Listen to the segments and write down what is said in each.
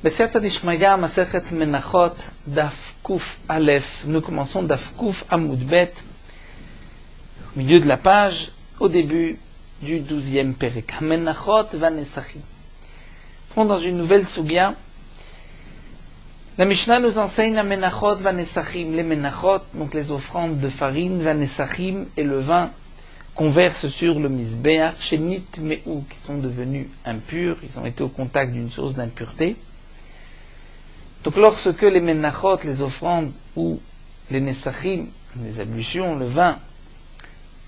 Besiata Dishmaya Masechet Menachot Daf Kuf Aleph. Nous commençons Daf Kuf Amud Bet, au milieu de la page, au début du 12e Perek. Menachot Vanesachim. Dans une nouvelle Sugya, la Mishnah nous enseigne la Menachot Vanesachim. Les Menachot, donc les offrandes de farine, Vanesachim et le vin qu'on verse sur le Mizbeach, chez Nitme'u, qui sont devenus impurs, ils ont été au contact d'une source d'impureté. Donc lorsque les menachot, les offrandes ou les nesachim, les ablutions, le vin,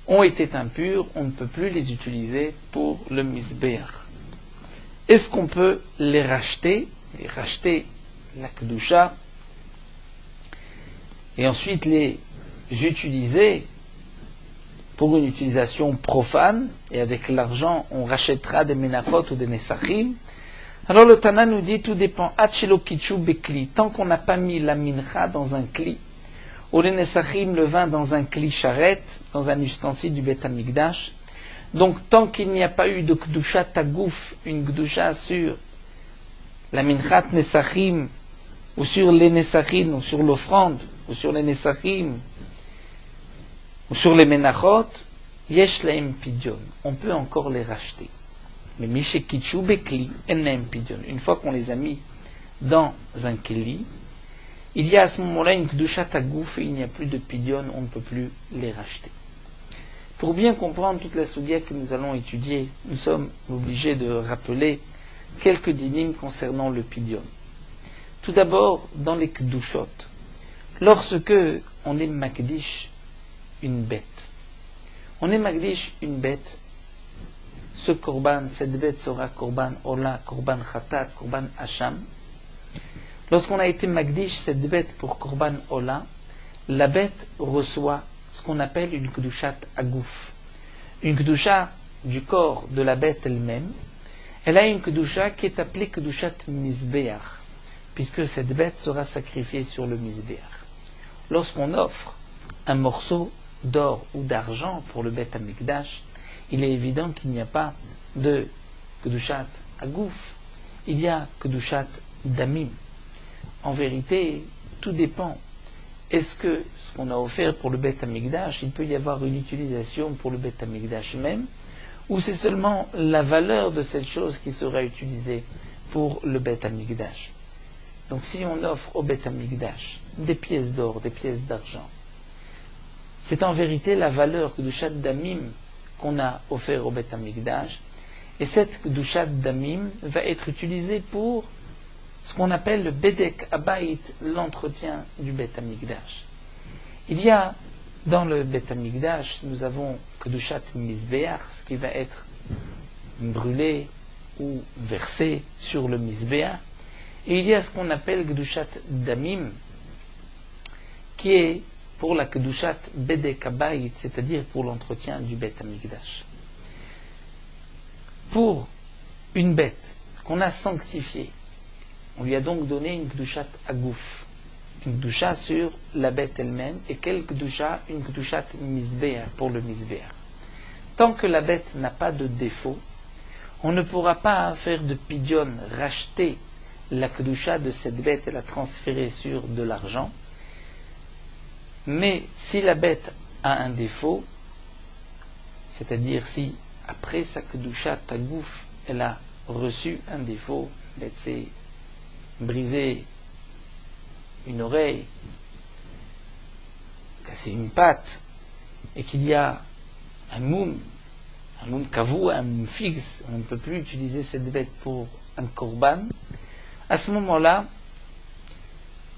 ont été impurs, on ne peut plus les utiliser pour le mizbeach. Est-ce qu'on peut les racheter la kedusha, et ensuite les utiliser pour une utilisation profane, et avec l'argent on rachètera des menachot ou des nesachim? Alors le Tana nous dit, tout dépend. Tant qu'on n'a pas mis la mincha dans un kli, ou les nesachim, le vin dans un kli charret, dans un ustensile du Bet Hamikdash, donc tant qu'il n'y a pas eu de kdusha tagouf, une kdusha sur la minchat nesachim, ou sur les nesachim, ou sur l'offrande, ou sur les nesachim, ou sur les menachot, yesh laim pidyon, on peut encore les racheter. Mais Mishekitchu Bekli Enem Pidyon. Une fois qu'on les a mis dans un keli, il y a à ce moment-là une Kedusha Tagouf et il n'y a plus de Pidyon, on ne peut plus les racheter. Pour bien comprendre toute la Sugya que nous allons étudier, nous sommes obligés de rappeler quelques dynimes concernant le Pidyon. Tout d'abord, dans les Kedushot, lorsque on est Makdish une bête, ce korban, cette bête sera korban ola, korban khatat, korban hacham. Lorsqu'on a été magdish cette bête pour korban ola, la bête reçoit ce qu'on appelle une kedushat agouf. Une kedusha du corps de la bête elle-même. Elle a une kedusha qui est appelée kedushat mizbeach, puisque cette bête sera sacrifiée sur le mizbeach. Lorsqu'on offre un morceau d'or ou d'argent pour le Bet Hamikdash, il est évident qu'il n'y a pas de Kedushat Agouf, il y a Kedushat Damim. En vérité, tout dépend. Est-ce que ce qu'on a offert pour le Bet Hamikdash, il peut y avoir une utilisation pour le Bet Hamikdash même, ou c'est seulement la valeur de cette chose qui sera utilisée pour le Bet Hamikdash? Donc si on offre au Bet Hamikdash des pièces d'or, des pièces d'argent, c'est en vérité la valeur Kedushat Damim qu'on a offert au Bet Hamikdash, et cette Kedushat Damim va être utilisée pour ce qu'on appelle le Bedek Abayit, l'entretien du Bet Hamikdash. Il y a dans le Bet Hamikdash, nous avons Kedushat Mizbeach, ce qui va être brûlé ou versé sur le Mizbeach, et il y a ce qu'on appelle Kedushat Damim, qui est pour la Kedushat Bedek Abayit, c'est-à-dire pour l'entretien du Bet Hamikdash. Pour une bête qu'on a sanctifiée, on lui a donc donné une Kedushat Agouf, une Kedusha sur la bête elle-même, et quelle Kedusha? Une Kedushat Mizbeach, pour le Mizbeach. Tant que la bête n'a pas de défaut, on ne pourra pas faire de pidyon, racheter la Kedusha de cette bête et la transférer sur de l'argent. Mais si la bête a un défaut, c'est-à-dire si après sa kedusha tagouf, elle a reçu un défaut, la bête s'est brisé une oreille, cassé une patte, et qu'il y a un moum kavou, un moum fixe, on ne peut plus utiliser cette bête pour un korban, à ce moment-là,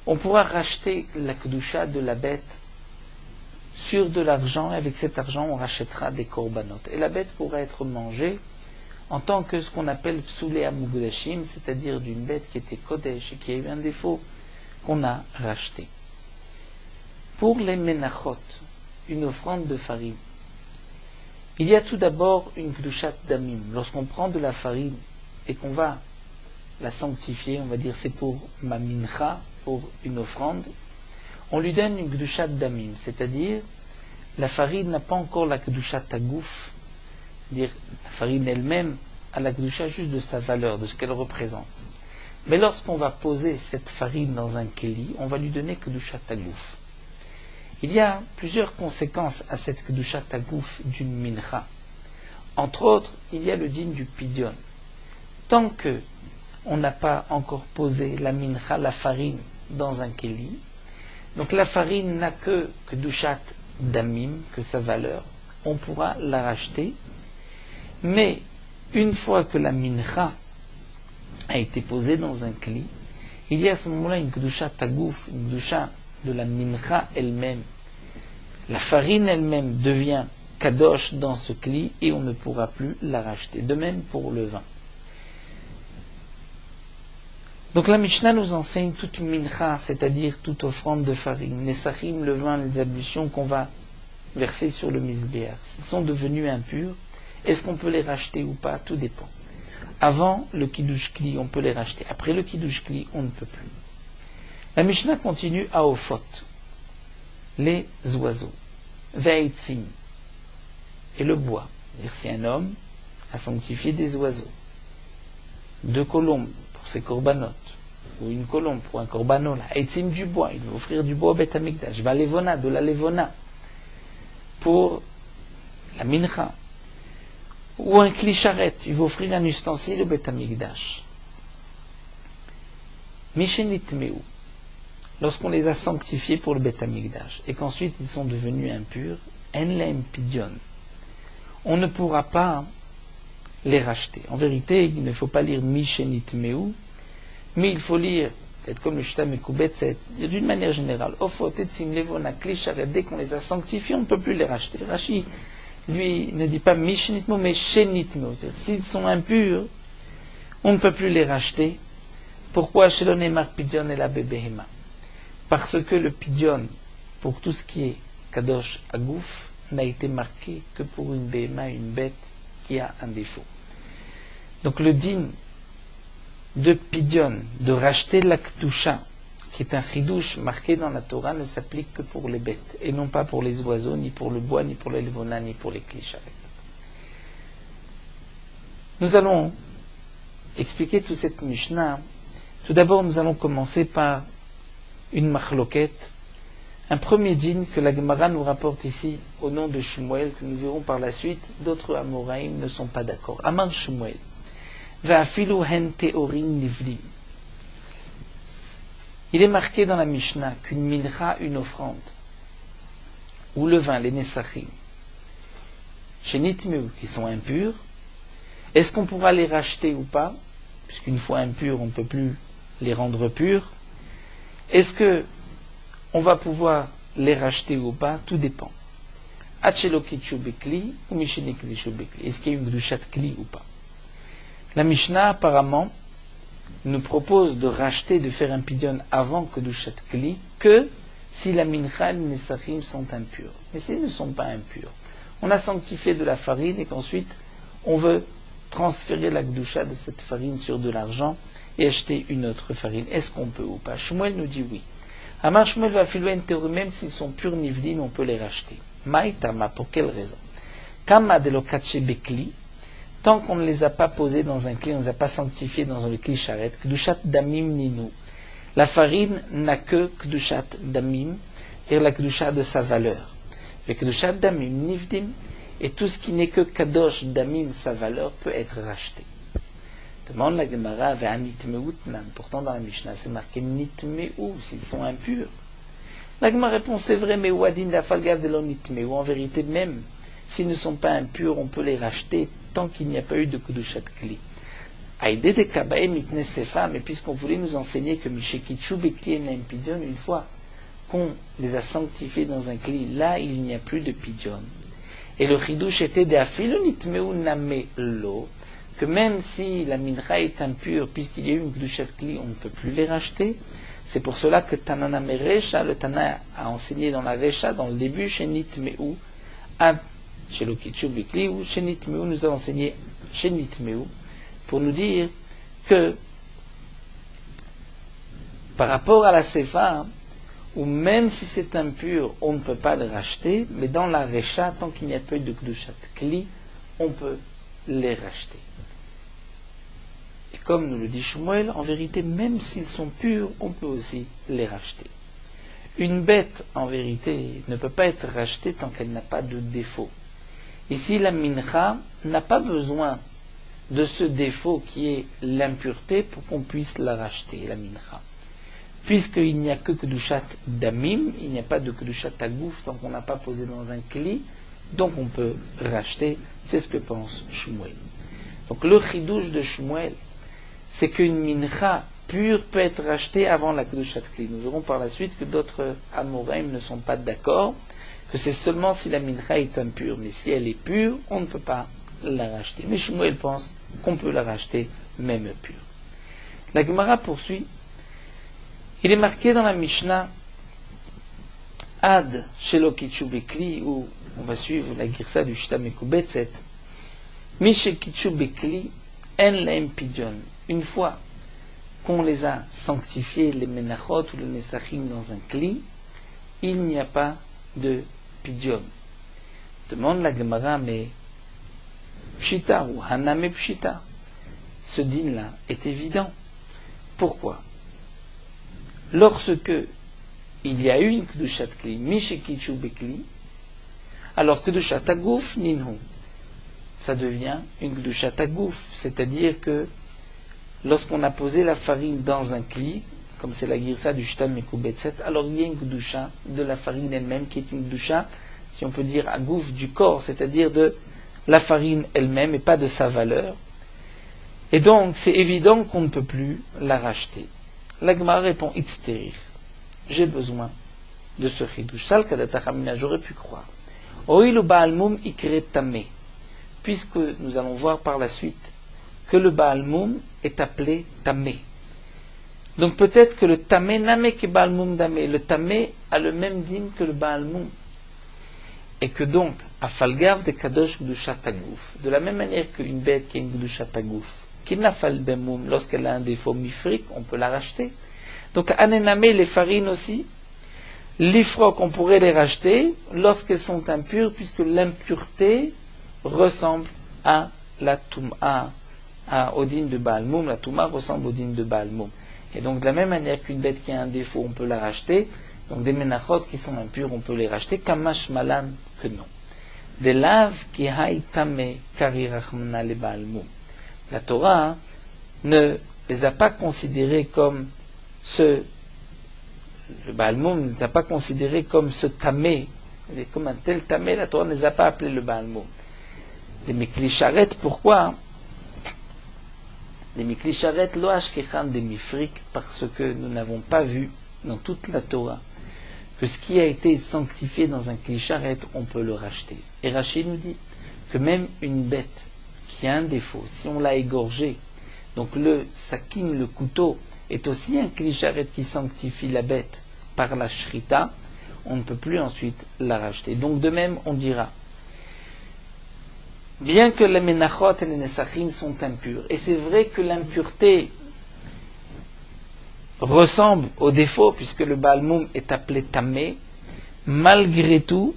on pourra racheter la kedusha de la bête sur de l'argent, et avec cet argent on rachètera des korbanot. Et la bête pourra être mangée en tant que ce qu'on appelle psoulé amugdashim, c'est-à-dire d'une bête qui était kodesh et qui a eu un défaut qu'on a racheté. Pour les menachot, une offrande de farine, il y a tout d'abord une kedushat damim. Lorsqu'on prend de la farine et qu'on va la sanctifier, on va dire c'est pour ma mincha, pour une offrande, on lui donne une kedushat damim, c'est-à-dire la farine n'a pas encore la kedushat tagouf, c'est-à-dire la farine elle-même a la kedusha juste de sa valeur, de ce qu'elle représente. Mais lorsqu'on va poser cette farine dans un keli, on va lui donner kedushat hagouf. Il y a plusieurs conséquences à cette kedushat hagouf d'une mincha. Entre autres, il y a le din du pidyon. Tant que on n'a pas encore posé la mincha, la farine, dans un keli, donc la farine n'a que kedushat damim, que sa valeur, on pourra la racheter. Mais une fois que la mincha a été posée dans un keli, il y a à ce moment-là une kedushat hagouf, une kedusha de la mincha elle-même. La farine elle-même devient kadosh dans ce kli et on ne pourra plus la racheter. De même pour le vin. Donc la Mishnah nous enseigne toute mincha, c'est-à-dire toute offrande de farine, les sachim, le vin, les ablutions qu'on va verser sur le misbéach. S'ils sont devenus impurs, est-ce qu'on peut les racheter ou pas? Tout dépend. Avant le kiddush kli, on peut les racheter. Après le kiddush kli, on ne peut plus. La Mishnah continue à Ofot, les oiseaux, ve'etzim, et le bois. C'est-à-dire si un homme a sanctifié des oiseaux, 2 colombes pour ses corbanotes, ou une colombe pour un corbanot, etzim du bois, il va offrir du bois au Beth Amikdash, va levona, de la levona, pour la mincha, ou un kli-charet, il va offrir un ustensile au Beth Amikdash. Mishenitmeu, lorsqu'on les a sanctifiés pour le Beth Amikdash, et qu'ensuite ils sont devenus impurs, en laim pidyon, on ne pourra pas les racheter. En vérité, il ne faut pas lire Mishenitmeu, mais il faut lire, peut-être comme le Shita Mekubet, d'une manière générale, Ofot, Etzim, Levona, Kli-Charet, dès qu'on les a sanctifiés, on ne peut plus les racheter. Rashi, lui, ne dit pas Mishenitmeu, mais Shenitmeu. S'ils sont impurs, on ne peut plus les racheter. Pourquoi Shelonemar Pidyon et la Bebehema? Parce que le Pidyon, pour tout ce qui est Kadosh Agouf, n'a été marqué que pour une Behema, une bête qui a un défaut. Donc le din de Pidyon, de racheter la Ktusha, qui est un chidouche marqué dans la Torah, ne s'applique que pour les bêtes, et non pas pour les oiseaux, ni pour le bois, ni pour les levona, ni pour les kli-charet. Nous allons expliquer toute cette Mishnah. Tout d'abord, nous allons commencer par une machloket, un premier din que la Gemara nous rapporte ici au nom de Shmuel, que nous verrons par la suite. D'autres Amoraïm ne sont pas d'accord. Amar Shmuel. Ve'afilu hen teorin nivdim. Il est marqué dans la Mishnah qu'une mincha, une offrande, ou le vin, les nesachim, chez Nitmeu, qui sont impurs, est-ce qu'on pourra les racheter ou pas? Puisqu'une fois impurs, on ne peut plus les rendre purs. Est-ce que on va pouvoir les racheter ou pas? Tout dépend. Est-ce qu'il y a une gdushat kli ou pas? La Mishnah, apparemment, nous propose de racheter, de faire un pidyon avant que gdushat kli, que si la mincha et les nesachim sont impurs. Mais s'ils ne sont pas impurs, on a sanctifié de la farine et qu'ensuite on veut transférer la gdusha de cette farine sur de l'argent et acheter une autre farine. Est-ce qu'on peut ou pas? Shmuel nous dit oui. Amar Shmuel va filer une théorie, même s'ils sont purs nivdin, on peut les racheter. Maïtama, pour quelle raison? Kama de lokache bekli, tant qu'on ne les a pas posés dans un cli, on ne les a pas sanctifiés dans le cli charet, kdushat damim ninu. La farine n'a que kdushat damim, et la kdusha de sa valeur. Fait kdushat damim nivdim, et tout ce qui n'est que kadosh damim, sa valeur, peut être racheté. Demande la Gemara vers nitmeutnan. Pourtant dans la Mishnah c'est marqué nitmeu s'ils sont impurs. La Gemara répond c'est vrai, mais wadin dafalgav de nitmeu. En vérité même s'ils ne sont pas impurs, on peut les racheter tant qu'il n'y a pas eu de kudushat kli. Aïdé de kabae mitne sefa, mais puisqu'on voulait nous enseigner que mishekichu bekli en pidyon, une fois qu'on les a sanctifiés dans un kli, là il n'y a plus de pidyon. Et le chidush était de afilo nitmeu name lo, que même si la mincha est impure, puisqu'il y a eu une gdushat kli, on ne peut plus les racheter. C'est pour cela que Tanana Meresha, le Tana a enseigné dans la Resha, dans le début, chez Nitmeu, chez Lokichu Bikli, ou chez Nitmeu, nous a enseigné chez Nitmeu, pour nous dire que, par rapport à la Sefa, où même si c'est impur, on ne peut pas le racheter, mais dans la Resha, tant qu'il n'y a pas eu de gdushat kli, on peut les racheter. comme nous le dit Shmuel, en vérité, même s'ils sont purs, on peut aussi les racheter. Une bête, en vérité, ne peut pas être rachetée tant qu'elle n'a pas de défaut. Ici, la mincha n'a pas besoin de ce défaut qui est l'impureté pour qu'on puisse la racheter, la mincha. Puisqu'il n'y a que kedushat damim, il n'y a pas de kedushat tagouf tant qu'on n'a pas posé dans un kli, donc on peut racheter, c'est ce que pense Shmuel. Donc le chidouche de Shmuel, c'est qu'une mincha pure peut être rachetée avant la kedushat kli. Nous verrons par la suite que d'autres amoraim ne sont pas d'accord, que c'est seulement si la mincha est impure, mais si elle est pure, on ne peut pas la racheter. Mais Shmuel pense qu'on peut la racheter même pure. La Gemara poursuit. Il est marqué dans la Mishnah Ad Shelo Kitchu Bekli, où on va suivre la Girsa du Shita Mekubetset. Mishe Kitchu Bekli En Laem Pidyon. Une fois qu'on les a sanctifiés, les Menachot ou les Nesachim dans un Kli, il n'y a pas de Pidyon. Demande la Gemara, mais Pshita ou Haname Pshita, ce din-là est évident. Pourquoi? Lorsque il y a eu une Kedushat Kli, Mishekichu Bekli, alors Kedushat Agouf Ninhu, ça devient une Kedushat Agouf, c'est-à-dire que lorsqu'on a posé la farine dans un Kli, comme c'est la Girsa du Shtam Mekubetset, alors il y a une Kedusha de la farine elle-même qui est une Kedusha, si on peut dire Agouf du corps, c'est-à-dire de la farine elle-même et pas de sa valeur. Et donc c'est évident qu'on ne peut plus la racheter. La Gemara répond Itzterich. J'ai besoin de ce chidouche. Sal kadatachamina, j'aurais pu croire. Oilu baalmum ikre tamé. Puisque nous allons voir par la suite que le baalmum est appelé tamé. Donc peut-être que le tamé namé que baalmum damé. Le tamé a le même din que le baalmum. Et que donc, afalgav de kadosh gdusha tagouf. De la même manière qu'une bête qui a une gdusha tagouf, Kinafal bemum, lorsqu'elle a un défaut mifrik, on peut la racheter. Donc, anenamé, les farines aussi, l'ifrok, on pourrait les racheter lorsqu'elles sont impures, puisque l'impureté ressemble à la touma, à Odin de Baalmoum. La touma ressemble au din de Baalmoum. Et donc, de la même manière qu'une bête qui a un défaut, on peut la racheter. Donc, des menachot qui sont impurs, on peut les racheter. Kamash malan, que non. Des laves qui haï tame karirachmana le Baalmoum. La Torah ne les a pas considérés comme le Baalmoum ne les a pas considérés comme ce tamé, comme un tel tamé, la Torah ne les a pas appelés le Baalmoum. Des miklisharet, pourquoi? Des miklisharet lo ashkechan des mifrik, parce que nous n'avons pas vu dans toute la Torah que ce qui a été sanctifié dans un klisharet, on peut le racheter. Et Rachid nous dit que même une bête qui a un défaut, si on l'a égorgé, donc le sakin, le couteau, est aussi un klisharet qui sanctifie la bête par la shrita, on ne peut plus ensuite la racheter. Donc de même, on dira, bien que les menachot et les nesachim sont impurs, et c'est vrai que l'impureté ressemble au défaut, puisque le baalmoum est appelé tamé, malgré tout,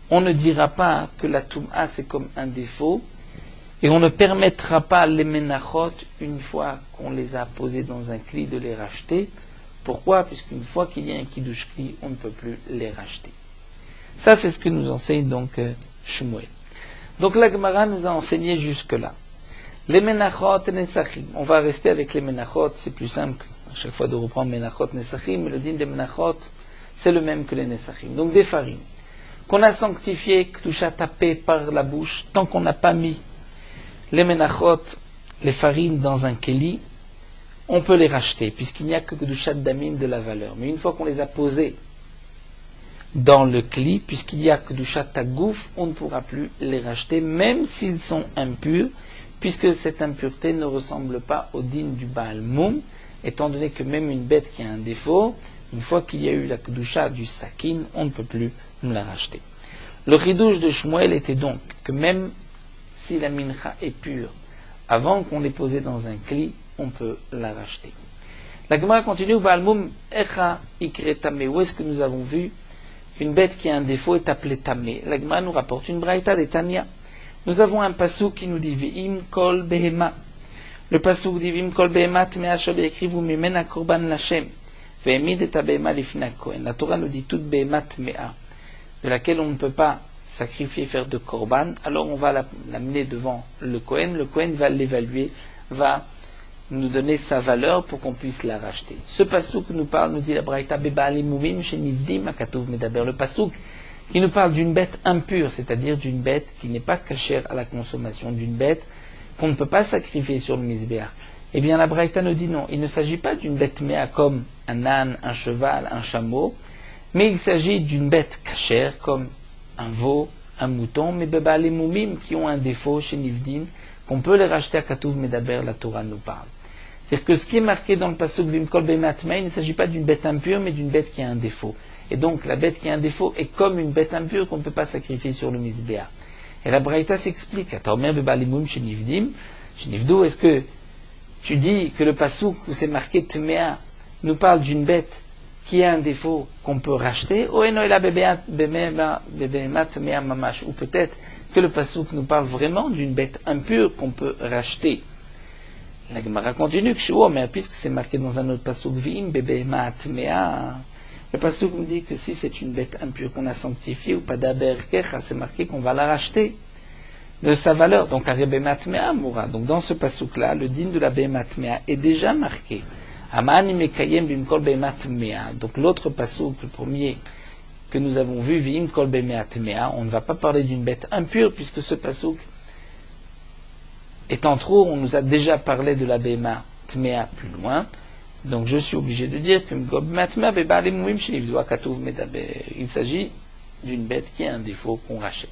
on ne dira pas que la touma c'est comme un défaut, et on ne permettra pas les menachot, une fois qu'on les a posés dans un kli, de les racheter. Pourquoi? Puisqu'une fois qu'il y a un kiddush kli, on ne peut plus les racheter. Ça, c'est ce que nous enseigne donc Shmuel. Donc la Gemara nous a enseigné jusque-là. Les menachot et nesachim. On va rester avec les menachot, c'est plus simple à chaque fois de reprendre menachot, nesachim, mais le din des menachot, c'est le même que les nesachim. Donc des farines qu'on a sanctifiées, kdusha tapé par la bouche, tant qu'on n'a pas mis les menachot, les farines dans un keli, on peut les racheter, puisqu'il n'y a que kedushat damim de la valeur. Mais une fois qu'on les a posés dans le kli, puisqu'il y a kedushat tagouf, on ne pourra plus les racheter, même s'ils sont impurs, puisque cette impureté ne ressemble pas au din du baalmoum, étant donné que même une bête qui a un défaut, une fois qu'il y a eu la kedusha du sakin, on ne peut plus nous la racheter. Le chidouche de Shmuel était donc que même si la mincha est pure, avant qu'on l'ait posée dans un kli, on peut la racheter. La Gemara continue, Baalmoum echa ikre tamé. Où est-ce que nous avons vu qu'une bête qui a un défaut est appelée tamé? La Gemara nous rapporte une braïta des Tanya. Nous avons un passou qui nous dit Ve'im kol behema. Le pasuk dit Vim kol behemat mea shel yakrivu mimena korban lashem ve'emid et habehema lifnei kohen. La Torah nous dit toute behemat mea, de laquelle on ne peut pas sacrifier, faire de korban, alors on va l'amener devant le Kohen va l'évaluer, va nous donner sa valeur pour qu'on puisse la racheter. Ce pasuk nous parle, nous dit la Braïta, Beba'ali mumim shenivdim akatuv medaber. Le pasuk qui nous parle d'une bête impure, c'est-à-dire d'une bête qui n'est pas cachère à la consommation, d'une bête qu'on ne peut pas sacrifier sur le misbéach. Eh bien la Braïta nous dit non, il ne s'agit pas d'une bête méa comme un âne, un cheval, un chameau, mais il s'agit d'une bête cachère comme un veau, un mouton, mais Beba'ali mumim qui ont un défaut chez Nivdim, qu'on peut les racheter à Katuv Medaber, la Torah nous parle. C'est-à-dire que ce qui est marqué dans le pasuk Vim kol behemat mea, il ne s'agit pas d'une bête impure, mais d'une bête qui a un défaut. Et donc la bête qui a un défaut est comme une bête impure qu'on ne peut pas sacrifier sur le misbéach. Et la Braïta s'explique. Ataomer Beba'ali mumim chez Nivdim, chez Nivdo, est-ce que tu dis que le pasuk où c'est marqué Tmea nous parle d'une bête qui a un défaut qu'on peut racheter, ou peut-être que le pasuk nous parle vraiment d'une bête impure qu'on peut racheter. La Gemara continue, mais puisque c'est marqué dans un autre pasuk, le pasuk nous dit que si c'est une bête impure qu'on a sanctifiée, ou pas d'aberkecha, c'est marqué qu'on va la racheter de sa valeur. Donc, donc dans ce pasuk-là, le din de la behemat est déjà marqué. Donc l'autre pasuk, le premier que nous avons vu, Vim kol behemat mea, on ne va pas parler d'une bête impure, puisque ce pasuk étant trop, on nous a déjà parlé de la behemat mea plus loin. Donc je suis obligé de dire que il s'agit d'une bête qui a un défaut qu'on rachète.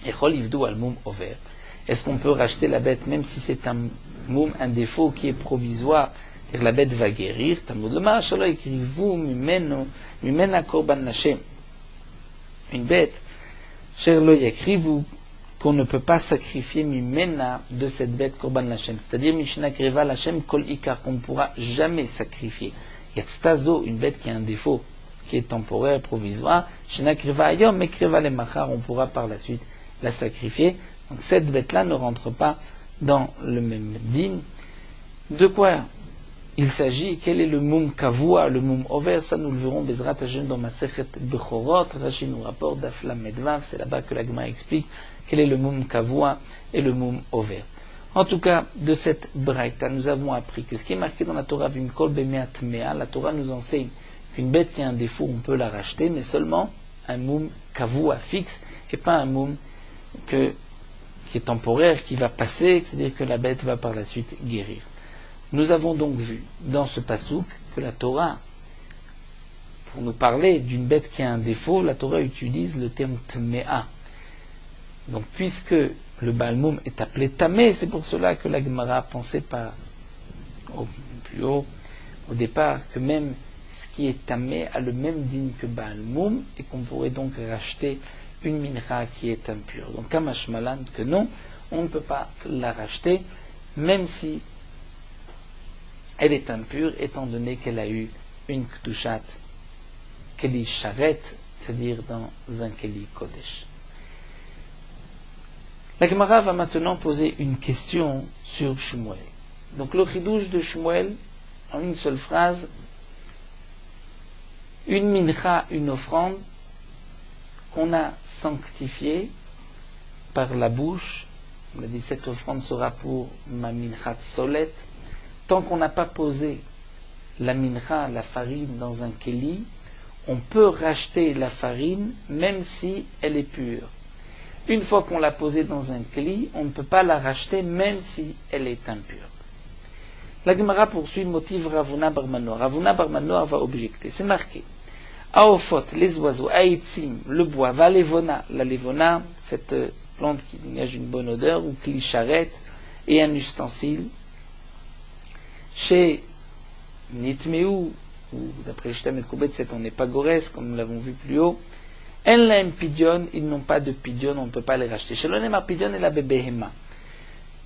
Est-ce qu'on peut racheter la bête même si c'est un défaut qui est provisoire? C'est-à-dire la bête va guérir. Une bête, qu'on ne peut pas sacrifier mimena de cette bête korban lachem. C'est-à-dire Mishnah Kreva lachem kol ikar, qu'on ne pourra jamais sacrifier. Yatztazo, une bête qui a un défaut, qui est temporaire, provisoire. Mishnah Kreva ayom, mais Kreva le machar, on pourra par la suite la sacrifier. Donc cette bête-là ne rentre pas dans le même din. De quoi il s'agit? Quel est le mum kavua, le mum over? Ça nous le verrons Bezrat Hashem dans Masechet Bechorot. Rashi nous rapporte d'Aflam Medvav, c'est là-bas que la Gemara explique quel est le mum kavua et le mum over. En tout cas, de cette braïta, nous avons appris que ce qui est marqué dans la Torah Vim kol behemat mea, la Torah nous enseigne qu'une bête qui a un défaut, on peut la racheter, mais seulement un mum kavua fixe, et pas un mum qui est temporaire, qui va passer, c'est-à-dire que la bête va par la suite guérir. Nous avons donc vu dans ce pasuk que la Torah, pour nous parler d'une bête qui a un défaut, la Torah utilise le terme tmea. Donc puisque le Baal Moum est appelé tamé, c'est pour cela que la Gemara pensait plus haut au départ que même ce qui est tamé a le même digne que Baal Moum et qu'on pourrait donc racheter une mincha qui est impure. Donc Kamash Malan que non, on ne peut pas la racheter même si elle est impure, étant donné qu'elle a eu une kdushat keli sharet, c'est-à-dire dans un keli kodesh. La Gemara va maintenant poser une question sur Shmuel. Donc le chidouche de Shmuel, en une seule phrase, une mincha, une offrande qu'on a sanctifiée par la bouche. On a dit cette offrande sera pour ma minchat solet. Tant qu'on n'a pas posé la mincha, la farine, dans un keli, on peut racheter la farine même si elle est pure. Une fois qu'on l'a posée dans un keli, on ne peut pas la racheter même si elle est impure. La Gemara poursuit le motif Ravuna bar Manoah. Ravuna bar Manoah va objecter. C'est marqué. Aofot, les oiseaux, Aïtzim, le bois, va levona. La levona, cette plante qui dégage une bonne odeur, ou kli-charet, et un ustensile. Chez Nitmeu, ou d'après Shtem et Koubet, on n'est pas Gores, comme nous l'avons vu plus haut. En laim pidion, ils n'ont pas de pidion, on ne peut pas les racheter. Chez l'onemar pidion et la bébéhema.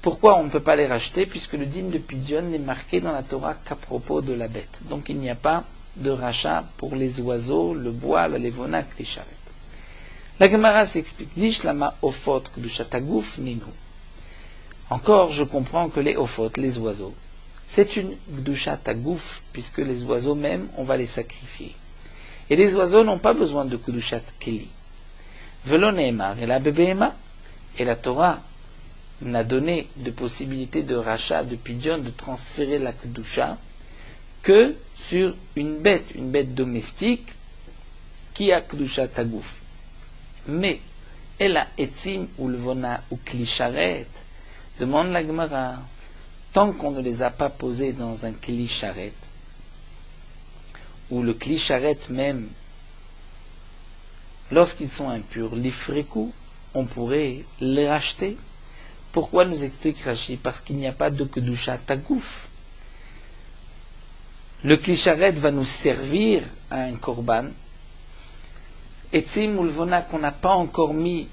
Pourquoi on ne peut pas les racheter? Puisque le digne de pidion n'est marqué dans la Torah qu'à propos de la bête. Donc il n'y a pas de rachat pour les oiseaux, le bois, la levona, les charrettes. La Gemara s'explique. Nishlama ofot kdushataguf ninu. Encore, je comprends que les ophotes, les oiseaux, c'est une gdushat tagouf, puisque les oiseaux même, on va les sacrifier. Et les oiseaux n'ont pas besoin de gdushat keli. Velo neemar, et la bébéma, et la Torah n'a donné de possibilité de rachat, de pidyon, de transférer la gdusha, que sur une bête domestique, qui a gdushat tagouf. Mais, elle a etzim ou levona ou klisharet, demande la Gemara, tant qu'on ne les a pas posés dans un klisharet, ou le klisharet même, lorsqu'ils sont impurs, l'ifrekou, on pourrait les racheter. Pourquoi nous explique Rashi? Parce qu'il n'y a pas de kedusha tagouf. Le klisharet va nous servir à un korban, etzim ou levona qu'on n'a pas encore mis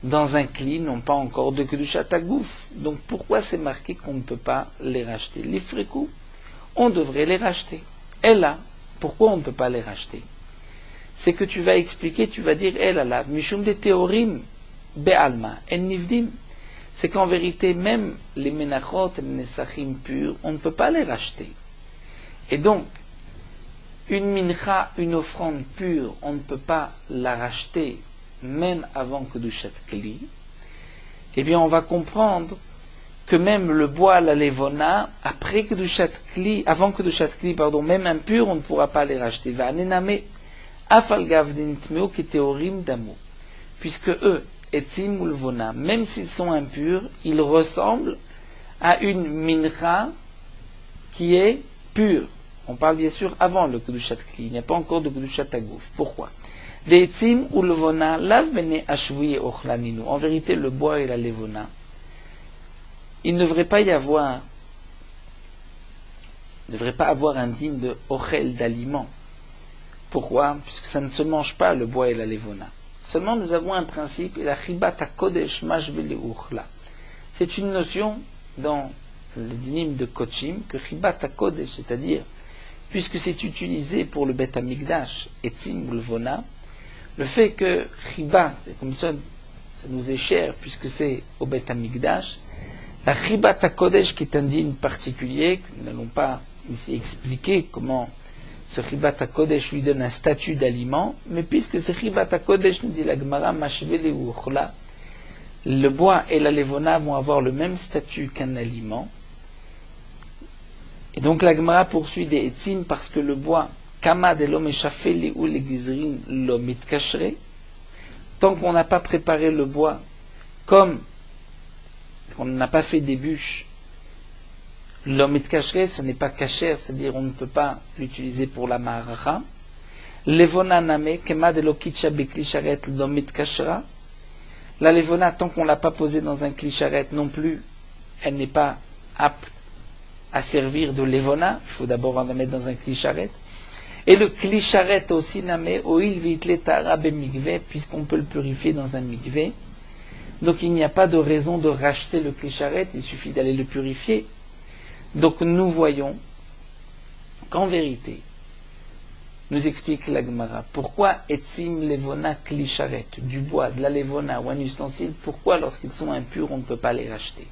dans un kli, n'ont pas encore de kedusha tagouf. Donc pourquoi c'est marqué qu'on ne peut pas les racheter? L'ifrekou, on devrait les racheter. Et là, pourquoi on ne peut pas les racheter? C'est que tu vas expliquer, tu vas dire, elle alav, mishum de théorim, be'alma, en nivdim. C'est qu'en vérité, même les menachot et les nesachim purs, on ne peut pas les racheter. Et donc, une mincha, une offrande pure, on ne peut pas la racheter, même avant Kedushat Kli. Eh bien, on va comprendre que même le bois, la levona, après Kedushat Kli, avant Kedushat Kli, pardon, même impur, on ne pourra pas les racheter. Va nename afalgav dinitmeo ki théorim damo. Puisque eux, etzim ou levona, même s'ils sont impurs, ils ressemblent à une mincha qui est pure. On parle bien sûr avant le Kedushat Kli, il n'y a pas encore de Kedushat Tagouf. Pourquoi? Des etzim ou levona, lav bene ashvuye ochlaninu. En vérité, le bois et la levona, il ne devrait pas avoir un digne de ochel, d'aliment. Pourquoi? Puisque ça ne se mange pas, le bois et la levona. Seulement, nous avons un principe, et la chibat hakodesh mashvele uchla. C'est une notion dans le dinim de Kochim, que chibat hakodesh, c'est-à-dire, puisque c'est utilisé pour le Bet Hamikdash, etzim ou levona, le fait que chibat, comme ça nous est cher, puisque c'est au Bet Hamikdash, la chibat hakodesh, qui est un digne particulier, que nous n'allons pas ici expliquer comment ce chibat hakodesh lui donne un statut d'aliment, mais puisque ce chibat hakodesh, nous dit la Gemara, mashvele uchla, le bois et la levona vont avoir le même statut qu'un aliment. Et donc la Gemara poursuit des etzin parce que le bois, kama de l'homme échaffé ou les gizrin l'homme itkashre, tant qu'on n'a pas préparé le bois, comme on n'a pas fait des bûches, l'homme itkashre, ce n'est pas kasher, c'est-à-dire on ne peut pas l'utiliser pour la maharacha. Levona name, kama de l'okitcha beklisharet l'homme itkashra. La levona, tant qu'on ne l'a pas posée dans un klisharet non plus, elle n'est pas apte à servir de levona, il faut d'abord en la mettre dans un klisharet. Et le klisharet aussi namé oil vitletara bemikve, puisqu'on peut le purifier dans un mikve. Donc il n'y a pas de raison de racheter le klisharet, il suffit d'aller le purifier. Donc nous voyons qu'en vérité, nous explique la Gemara, pourquoi etzim levona klisharet, du bois, de la levona ou un ustensile, pourquoi lorsqu'ils sont impurs on ne peut pas les racheter?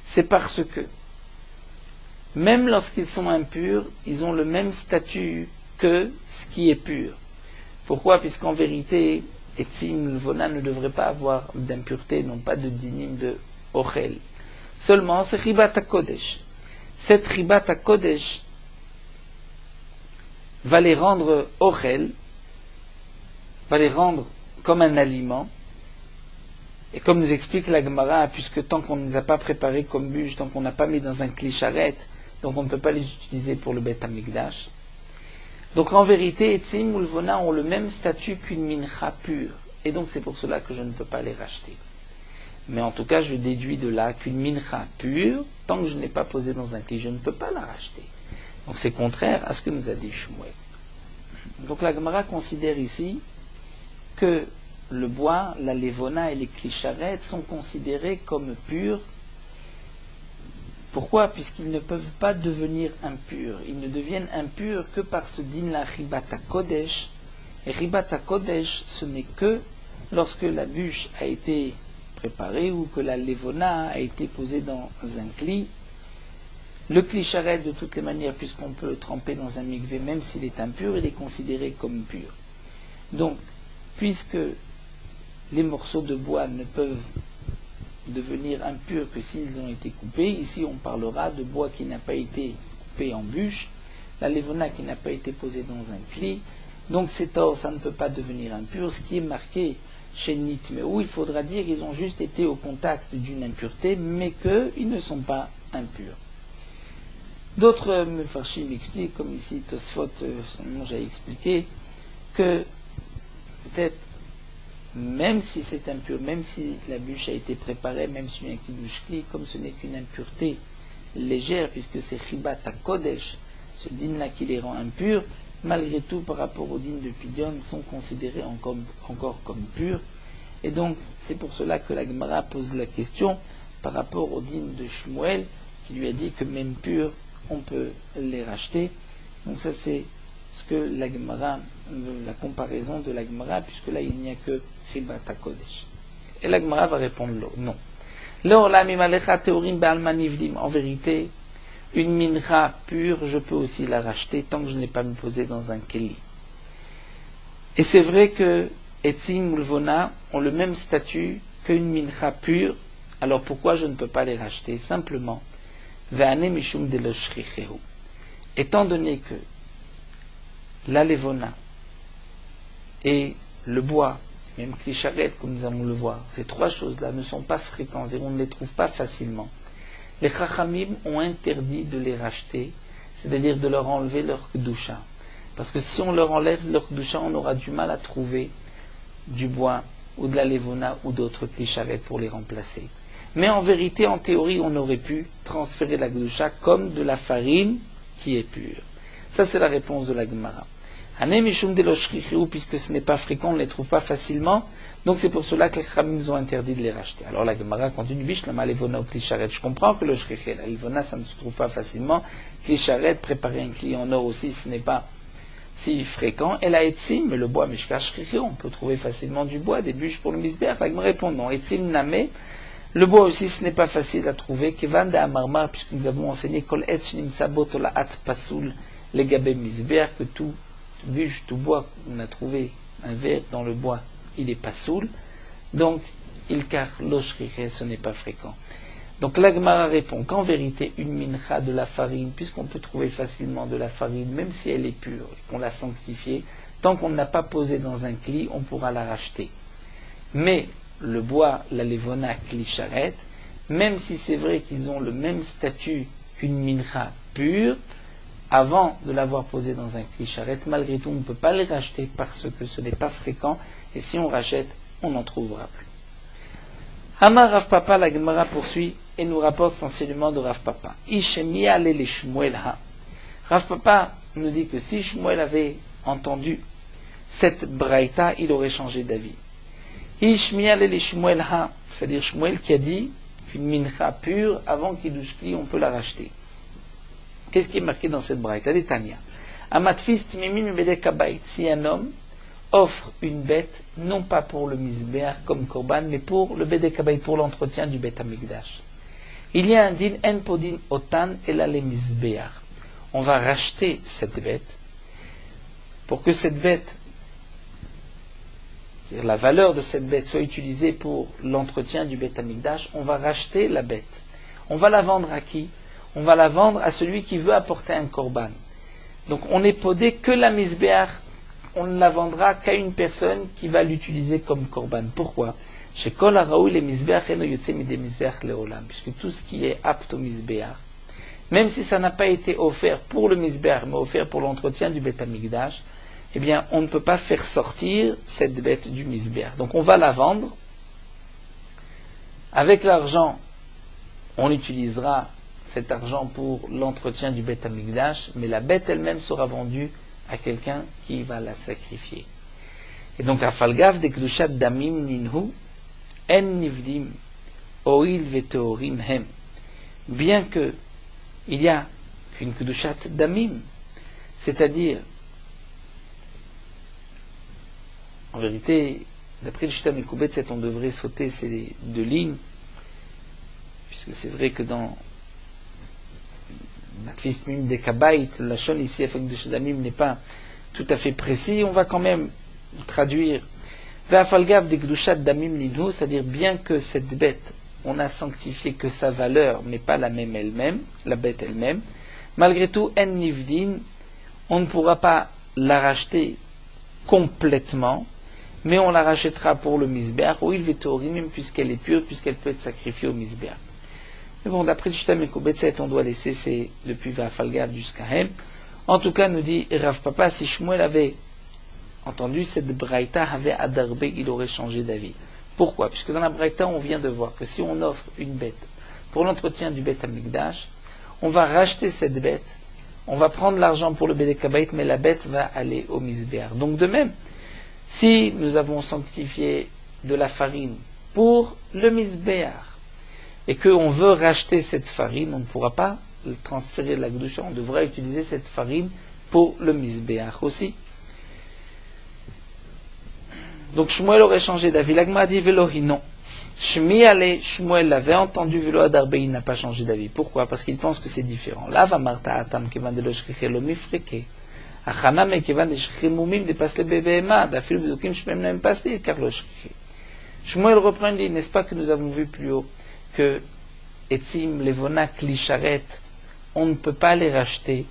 C'est parce que même lorsqu'ils sont impurs, ils ont le même statut que ce qui est pur. Pourquoi? Puisqu'en vérité, etzim levona ne devrait pas avoir d'impureté, non pas de dinim de ochel. Seulement, c'est chibat hakodesh. Cette chibat hakodesh va les rendre ochel, va les rendre comme un aliment. Et comme nous explique la Gemara, puisque tant qu'on ne les a pas préparés comme bûche, tant qu'on n'a pas mis dans un klisharet, donc on ne peut pas les utiliser pour le Bet Hamikdash. Donc en vérité, etzim ou levona ont le même statut qu'une mincha pure. Et donc c'est pour cela que je ne peux pas les racheter. Mais en tout cas, je déduis de là qu'une mincha pure, tant que je ne l'ai pas posée dans un kli, je ne peux pas la racheter. Donc c'est contraire à ce que nous a dit Shmuel. Donc la Gemara considère ici que le bois, la levona et les klisharet sont considérés comme purs. Pourquoi? Puisqu'ils ne peuvent pas devenir impurs. Ils ne deviennent impurs que par ce din la chibat hakodesh. Et chibat hakodesh, ce n'est que lorsque la bûche a été préparée ou que la levona a été posée dans un kli. Le kli sharet, de toutes les manières, puisqu'on peut le tremper dans un mikvé, même s'il est impur, il est considéré comme pur. Donc, puisque les morceaux de bois ne peuvent devenir impurs que s'ils ont été coupés, ici on parlera de bois qui n'a pas été coupé en bûche, la levona qui n'a pas été posée dans un kli. Donc cet or, ça ne peut pas devenir impur. Ce qui est marqué chez Nitmeou, il faudra dire qu'ils ont juste été au contact d'une impureté, mais qu'ils ne sont pas impurs. D'autres mefarshim expliquent, comme ici Tosfot, j'ai expliqué, que peut-être, même si c'est impur, même si la bûche a été préparée, même si il y a un kiddush kli, comme ce n'est qu'une impureté légère, puisque c'est chibat à kodesh, ce din-là qui les rend impurs, malgré tout, par rapport au din de Pidyon, sont considérés encore comme purs. Et donc, c'est pour cela que la Gemara pose la question par rapport au din de Shmuel, qui lui a dit que même purs, on peut les racheter. Donc ça, c'est ce que la Gemara, la comparaison de la Gemara, puisque là, il n'y a que Chibat HaKodesh. Et la Gemara va répondre non. En vérité, une mincha pure, je peux aussi la racheter tant que je ne l'ai pas me posée dans un keli. Et c'est vrai que Etzim ou Lvona ont le même statut qu'une mincha pure, alors pourquoi je ne peux pas les racheter? Simplement, Ve'ane mishum de loshrichehu. Étant donné que la levona et le bois, même klisharet, comme nous allons le voir, ces trois choses-là ne sont pas fréquentes et on ne les trouve pas facilement. Les chachamim ont interdit de les racheter, c'est-à-dire de leur enlever leur kedusha. Parce que si on leur enlève leur kedusha, on aura du mal à trouver du bois ou de la levona ou d'autres klisharet pour les remplacer. Mais en vérité, en théorie, on aurait pu transférer la kedusha comme de la farine qui est pure. Ça, c'est la réponse de la Gemara. Puisque ce n'est pas fréquent, on ne les trouve pas facilement, donc c'est pour cela que les Chachamim nous ont interdit de les racheter. Alors la Gemara continue, Bishlama levona ou klisharet. Je comprends que le shriché, la levona, ça ne se trouve pas facilement. Klisharet, préparer un kli en or aussi, ce n'est pas si fréquent. Et la etzim, mais le bois, mishka shriché, on peut trouver facilement du bois, des bûches pour le misber. La Gemara répond non. Etzim name, le bois aussi, ce n'est pas facile à trouver. Kevan de amarmar, puisque nous avons enseigné kol etz nimtzabot la at pasoul legabé misber, que tout bûche, tout bois, on a trouvé un verre dans le bois, il est pas soul, donc il car l'oshriché, ce n'est pas fréquent. Donc l'Agmara répond qu'en vérité, une mincha de la farine, puisqu'on peut trouver facilement de la farine, même si elle est pure, qu'on l'a sanctifiée, tant qu'on ne l'a pas posée dans un kli, on pourra la racheter. Mais le bois, la levona, kli sharet, même si c'est vrai qu'ils ont le même statut qu'une mincha pure, avant de l'avoir posé dans un kli sharet, malgré tout, on ne peut pas les racheter parce que ce n'est pas fréquent, et si on rachète, on n'en trouvera plus. Amar Rav Papa, la Gemara poursuit et nous rapporte l'enseignement de Rav Papa. Ishemi ale le Shmuel ha. Rav Papa nous dit que si Shmuel avait entendu cette braïta, il aurait changé d'avis. Ishemi ale le Shmuel ha, c'est-à-dire Shmuel qui a dit qu'une mincha pure, avant kiddush kli, on peut la racheter. Qu'est-ce qui est marqué dans cette braïta? Tania. Amatfis timimin bedekabait. Si un homme offre une bête, non pas pour le misbéach comme korban, mais pour le bedekabait, pour l'entretien du bet amigdash. Il y a un din en podin otan ela le misbéach. On va racheter cette bête pour que cette bête, c'est-à-dire la valeur de cette bête, soit utilisée pour l'entretien du bet amigdash. On va racheter la bête. On va la vendre à qui? On va la vendre à celui qui veut apporter un korban. Donc on n'est podé que la misbéach, on ne la vendra qu'à une personne qui va l'utiliser comme korban. Pourquoi? Chez Kol Haraoui les misbéach eno yotse mide misbéach leolam, puisque tout ce qui est apte au misbéach, même si ça n'a pas été offert pour le misbéach, mais offert pour l'entretien du bet amigdash, eh bien on ne peut pas faire sortir cette bête du misbéach. Donc on va la vendre. Avec l'argent, on utilisera cet argent pour l'entretien du bet amigdash, mais la bête elle-même sera vendue à quelqu'un qui va la sacrifier. Et donc, afalgav de kedushat damim ninhu, en nivdim, oil veteorim hem. Bien que il y a qu'une kedushat damim, c'est-à-dire, en vérité, d'après le Shita Mekubetset, on devrait sauter ces deux lignes, puisque c'est vrai que dans Matfis Mim de Kabait, la Shon ici, avec de Shadamim, n'est pas tout à fait précis. On va quand même traduire Ve'afalgav de Gdushat Damim Nidhu, c'est-à-dire bien que cette bête, on a sanctifié que sa valeur, mais pas la même elle-même, la bête elle-même, malgré tout, En Nivdin, on ne pourra pas la racheter complètement, mais on la rachètera pour le Misbeach, ou il Vetorim, puisqu'elle est pure, puisqu'elle peut être sacrifiée au Misbeach. Mais bon, d'après le Shita Mekubetset, on doit laisser c'est depuis Ve'afalgav jusqu'à Hem. En tout cas, nous dit Rav Papa, si Shmuel avait entendu cette Braïta, avait Adarbe, il aurait changé d'avis. Pourquoi? Puisque dans la Braïta, on vient de voir que si on offre une bête pour l'entretien du Beth Amikdash, on va racheter cette bête, on va prendre l'argent pour le Beth Kabait, mais la bête va aller au Misbéar. Donc de même, si nous avons sanctifié de la farine pour le Misbéar, et qu'on veut racheter cette farine, on ne pourra pas le transférer de la Gdusha, on devra utiliser cette farine pour le Misbéach aussi. Donc Shmuel aurait changé d'avis. L'Agma dit Velohi, non. Shmuel l'avait entendu, Velo Adarbe, il n'a pas changé d'avis. Pourquoi? Parce qu'il pense que c'est différent. Là, va Marta Atam, Kevan de Loshriche, Lomifreke. Achaname, Kevan de Shrimumim, de Pasle Bebema, d'Afil Bedokim, Shmem Nem Pasle, car Loshriche. Shmuel reprend et dit, n'est-ce pas que nous avons vu plus haut que Etzim, Levona, Klisharet, on ne peut pas les racheter,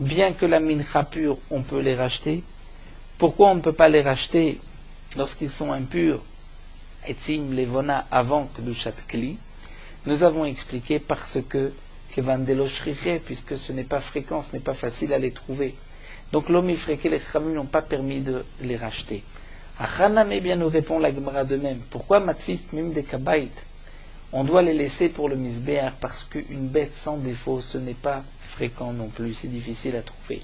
bien que la mincha pure, on peut les racheter. Pourquoi on ne peut pas les racheter lorsqu'ils sont impurs, Etzim, Levona, avant que Dushat Kli? Nous avons expliqué parce que Kevan de Loshriche, puisque ce n'est pas fréquent, ce n'est pas facile à les trouver. Donc l'omifreke, les Chachamim n'ont pas permis de les racheter. Achanam, eh bien, nous répond la Gemara de même. Pourquoi Matfis Mim de Kabait? On doit les laisser pour le Misbéach parce qu'une bête sans défaut, ce n'est pas fréquent non plus, c'est difficile à trouver.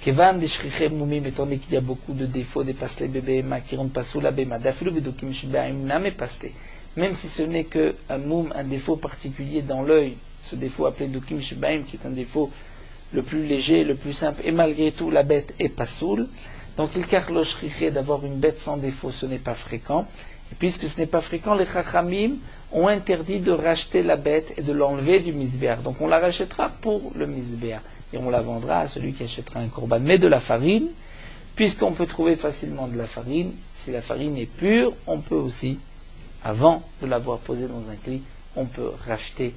Kevan de Shriche Mumim, étant donné qu'il y a beaucoup de défauts des pasle bébéma qui ne rentrent pas sous la béma, d'afilou bedokim shibaim name pasle, même si ce n'est qu'un moum, un défaut particulier dans l'œil, ce défaut appelé dokim shibaim, qui est un défaut le plus léger, le plus simple, et malgré tout la bête est pas soule. Donc il karlo shriche d'avoir une bête sans défaut, ce n'est pas fréquent. Et puisque ce n'est pas fréquent, les chachamim ont interdit de racheter la bête et de l'enlever du misbéar. Donc on la rachètera pour le misbéar. Et on la vendra à celui qui achètera un korban. Mais de la farine, puisqu'on peut trouver facilement de la farine, si la farine est pure, on peut aussi, avant de l'avoir posée dans un cli, on peut racheter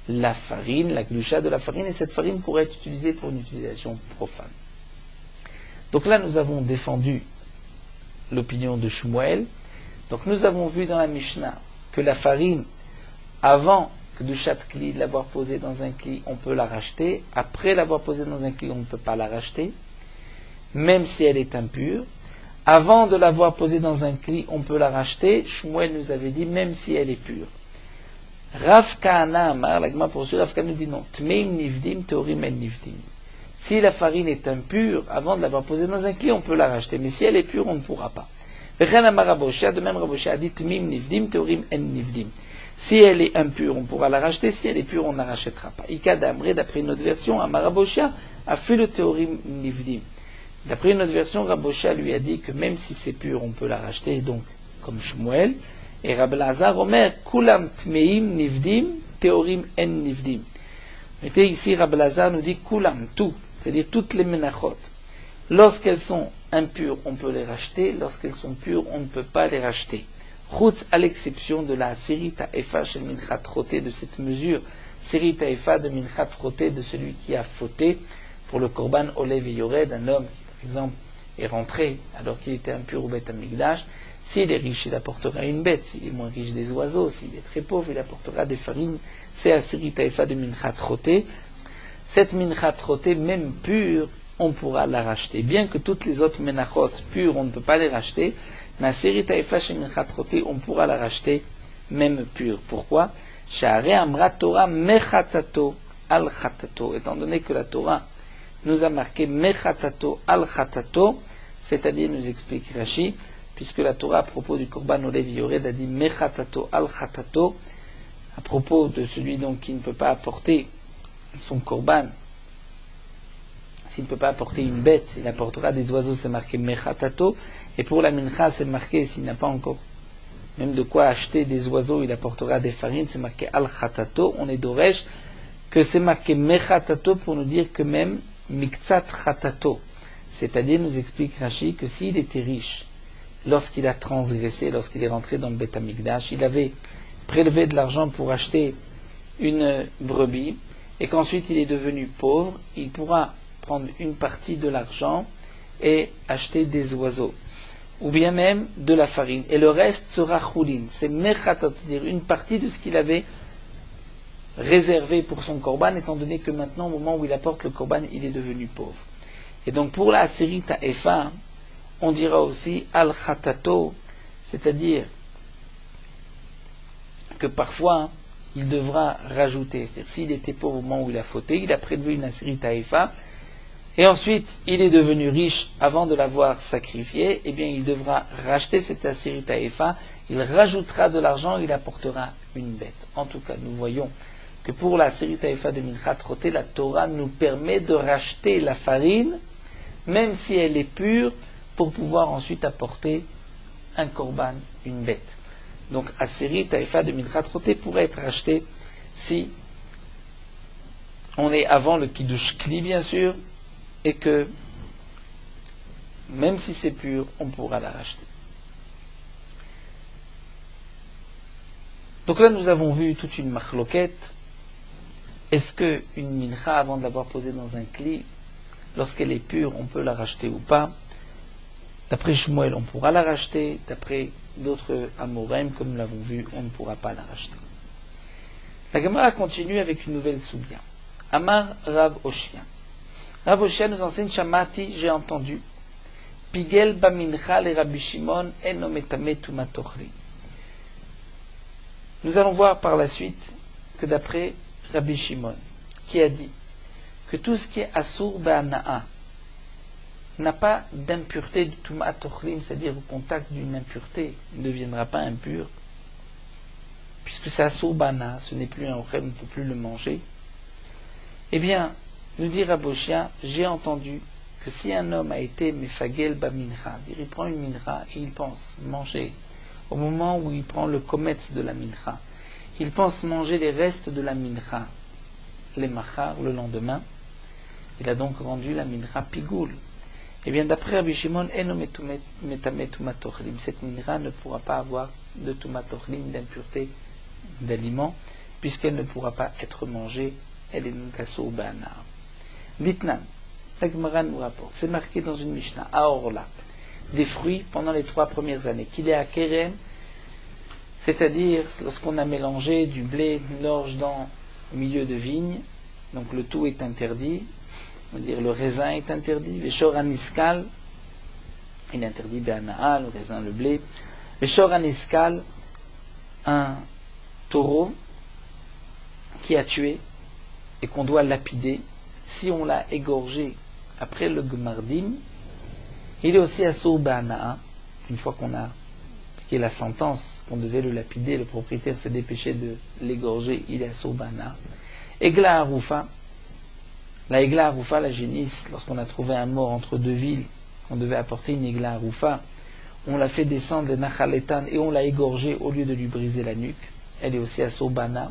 la farine, la glusha de la farine, et cette farine pourrait être utilisée pour une utilisation profane. Donc là, nous avons défendu l'opinion de Shmuel. Donc nous avons vu dans la Mishnah que la farine, avant que du chat kli, l'avoir posée dans un kli, on peut la racheter. Après l'avoir posée dans un kli, on ne peut pas la racheter, même si elle est impure. Avant de l'avoir posée dans un kli, on peut la racheter. Shmuel nous avait dit, même si elle est pure. Rav Kahana Amar, l'agma poursuit, Rav Kahana nous dit non. Tmeim nivdim, teorim el nivdim. Si la farine est impure, avant de l'avoir posée dans un kli, on peut la racheter. Mais si elle est pure, on ne pourra pas. De même, Raboshia a dit Tmim nivdim, teorim en nivdim. Si elle est impure, on pourra la racheter. Si elle est pure, on ne la rachètera pas. Ika d'Amré, d'après une autre version, Amaraboshia a fait le teorim nivdim. D'après une autre version, Raboshia lui a dit que même si c'est pur, on peut la racheter, donc comme Shmuel. Et Rab Lazar Omer, Kulam tmeim nivdim, teorim en nivdim. Mettez ici, Rab Lazar nous dit Kulam, tout, c'est-à-dire toutes les menachot. Lorsqu'elles sont impures, on peut les racheter. Lorsqu'elles sont pures, on ne peut pas les racheter. Chutz, à l'exception de la Sirita Efa chez Minchat Roté, de cette mesure, Sirita Efa de Minchat Roté, de celui qui a fauté pour le Korban Olev et Yored, un homme qui, par exemple, est rentré alors qu'il était impur au Beth Amikdash. S'il est riche, il apportera une bête. S'il est moins riche, des oiseaux. S'il est très pauvre, il apportera des farines. C'est la Sirita Efa de Minchat Roté. Cette Minchat Roté, même pure, on pourra la racheter. Bien que toutes les autres menachot pures, on ne peut pas les racheter, mais à Sirita Efa chez Minchat Roté, on pourra la racheter même pure. Pourquoi? Sha'are amra Torah mechatato al chatato. Étant donné que la Torah nous a marqué mechatato al chatato, c'est-à-dire, nous explique Rashi, puisque la Torah, à propos du Korban Olev Yored, a dit mechatato al chatato, à propos de celui donc qui ne peut pas apporter son Korban, s'il ne peut pas apporter une bête, il apportera des oiseaux, c'est marqué mechatato. Et pour la mincha, c'est marqué, s'il n'a pas encore même de quoi acheter des oiseaux, il apportera des farines, c'est marqué al-khatato. On est d'oresh que c'est marqué mechatato pour nous dire que même miktsat khatato. C'est-à-dire, nous explique Rashi que s'il était riche, lorsqu'il a transgressé, lorsqu'il est rentré dans le Beth Amikdash, il avait prélevé de l'argent pour acheter une brebis, et qu'ensuite il est devenu pauvre, il pourra prendre une partie de l'argent et acheter des oiseaux, ou bien même de la farine, et le reste sera choulin, c'est mechatat, c'est-à-dire une partie de ce qu'il avait réservé pour son korban, étant donné que maintenant, au moment où il apporte le korban, il est devenu pauvre. Et donc pour la Aseret Ha'efa, on dira aussi al-khatato, c'est-à-dire que parfois il devra rajouter, c'est-à-dire s'il était pauvre au moment où il a fauté, il a prélevé une Aseret Ha'efa, et ensuite il est devenu riche avant de l'avoir sacrifié, eh bien il devra racheter cette Aseret Ha'efa, il rajoutera de l'argent, il apportera une bête. En tout cas, nous voyons que pour la Aseret Ha'efa de Minchat Roté, la Torah nous permet de racheter la farine, même si elle est pure, pour pouvoir ensuite apporter un korban, une bête. Donc, Aseret Ha'efa de Minchat Roté pourrait être racheté si on est avant le Kiddush Kli, bien sûr, et que, même si c'est pur, on pourra la racheter. Donc là, nous avons vu toute une marloquette. Est-ce qu'une mincha, avant de l'avoir posée dans un kli, lorsqu'elle est pure, on peut la racheter ou pas? D'après Shmuel, on pourra la racheter. D'après d'autres Amoraim, comme nous l'avons vu, on ne pourra pas la racheter. La Gemara continue avec une nouvelle soubia. Amar Rav Oshia. Rav Oshia nous enseigne, Shamati, j'ai entendu, Pigel bamincha le Rabbi Shimon eno metame tumatochri. Nous allons voir par la suite que d'après Rabbi Shimon, qui a dit que tout ce qui est Asur Ba'ana'a n'a pas d'impureté du Tumat Ochlim, c'est-à-dire au contact d'une impureté, ne deviendra pas impur, puisque c'est Asur Ba'ana'a, ce n'est plus un Ochem, on ne peut plus le manger. Eh bien, nous dit Rav Oshia, j'ai entendu que si un homme a été Mefagel Bamincha, il prend une mincha et il pense manger, au moment où il prend le kometz de la mincha, il pense manger les restes de la mincha, les machar, le lendemain, il a donc rendu la mincha pigoul. Eh bien, d'après Rabbi Shimon, cette mincha ne pourra pas avoir de tumatochlim, d'impureté d'aliments, puisqu'elle ne pourra pas être mangée, elle est donc asur ba'ana. Ditnan, la Gemara nous rapporte, c'est marqué dans une Mishnah, Aorla, des fruits pendant les 3 premières années, qu'il est à Kerem, c'est-à-dire lorsqu'on a mélangé du blé, de l'orge dans au milieu de vigne, donc le tout est interdit, on va dire le raisin est interdit, Veshor aniskal, il est interdit Be'ana'a, le raisin, le blé, Veshor aniskal, un taureau qui a tué et qu'on doit lapider, si on l'a égorgé après le Gmardim, il est aussi asur Be'ana'a, une fois qu'on a appliqué la sentence qu'on devait le lapider, le propriétaire s'est dépêché de l'égorger, il est asur Be'ana'a. Egla Haroufa, la Egla Haroufa, la génisse, lorsqu'on a trouvé un mort entre 2 villes, on devait apporter une Egla Haroufa, on l'a fait descendre le Nachaletan et on l'a égorgé au lieu de lui briser la nuque, elle est aussi asur Be'ana'a.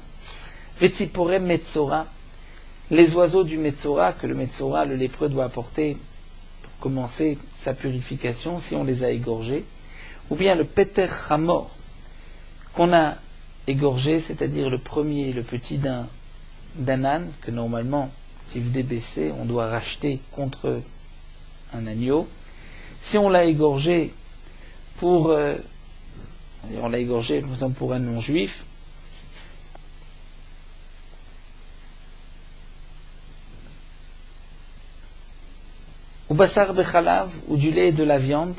Vetzipore Metzora, les oiseaux du Metzora, que le Metzora, le lépreux, doit apporter pour commencer sa purification, si on les a égorgés, ou bien le Peter Hamor, qu'on a égorgé, c'est-à-dire le premier, le petit d'un âne, que normalement, si vous débaissez, on doit racheter contre un agneau. Si on l'a égorgé pour un non-juif, ou basar bechalav, ou du lait et de la viande,